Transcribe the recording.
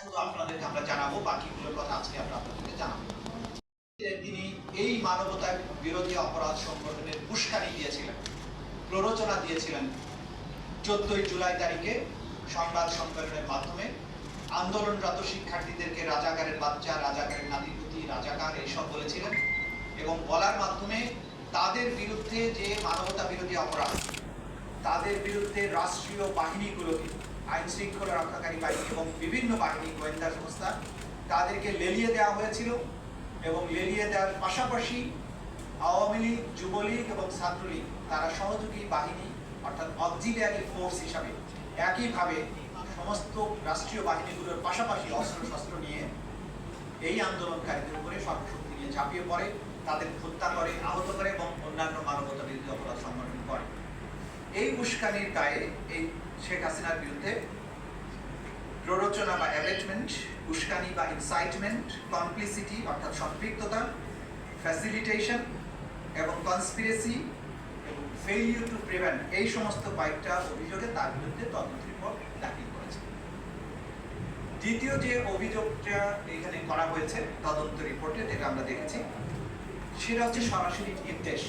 শুধু আপনাদেরকে আমরা জানাবো, বাকিগুলোর কথা আজকে আমরা আপনাদেরকে জানাবো। তিনি এই মানবতা বিরোধী অপরাধ সংগঠনের উস্কানি দিয়েছিলেন, প্ররোচনা দিয়েছিলেন 14 জুলাই তারিখে সংবাদ সম্মেলনের মাধ্যমে আন্দোলনরত শিক্ষার্থীদেরকে রাজাকারের বাচ্চা, রাজাকারের নাতিপুতি, রাজাকার এইসব বলেছিলেন এবং বলার মাধ্যমে তাদের বিরুদ্ধে যে মানবতা বিরোধী অপরাধ, তাদের বিরুদ্ধে রাষ্ট্রীয় বাহিনীগুলোকে, আইন শৃঙ্খলা রক্ষাকারী বাহিনী এবং বিভিন্ন বাহিনী, গোয়েন্দা সংস্থা, তাদেরকে লেলিয়ে দেওয়া হয়েছিল এবং লেলিয়ে দেওয়ার পাশাপাশি আওয়ামী লীগ, যুবলীগ এবং ছাত্রলীগ তারা সহযোগী বাহিনী অর্থাৎ অক্সিলিয়ারি ফোর্স হিসাবে একইভাবে সমস্ত রাষ্ট্রীয় বাহিনীগুলোর পাশাপাশি অস্ত্রশস্ত্র নিয়ে এই আন্দোলনকারীদের উপরে সর্বশক্তি নিয়ে ঝাঁপিয়ে পড়ে, তাদের হত্যা করে, আহত করে এবং অন্যান্য মানবতা বিরোধী অপরাধ সংগঠন করে। এই উস্কানির দায়ে এই শেখ হাসিনার বিরুদ্ধে প্ররোচনা বা অ্যাবেটমেন্ট, উস্কানি বা ইনসাইটমেন্ট, কমপ্লিসিটি অর্থাৎ সম্পৃক্ততা, ফ্যাসিলিটেশন এবং কনস্পিরেসি এবং ফেইলিউর টু প্রিভেন্ট এই সমস্ত কয়েকটা অভিযোগে তার বিরুদ্ধে তদন্ত রিপোর্ট দাখিল করেছে। দ্বিতীয় যে অভিযোগটা এখানে করা হয়েছে তদন্ত রিপোর্টে, যেটা আমরা দেখেছি, সেটা হচ্ছে সরাসরি নির্দেশ।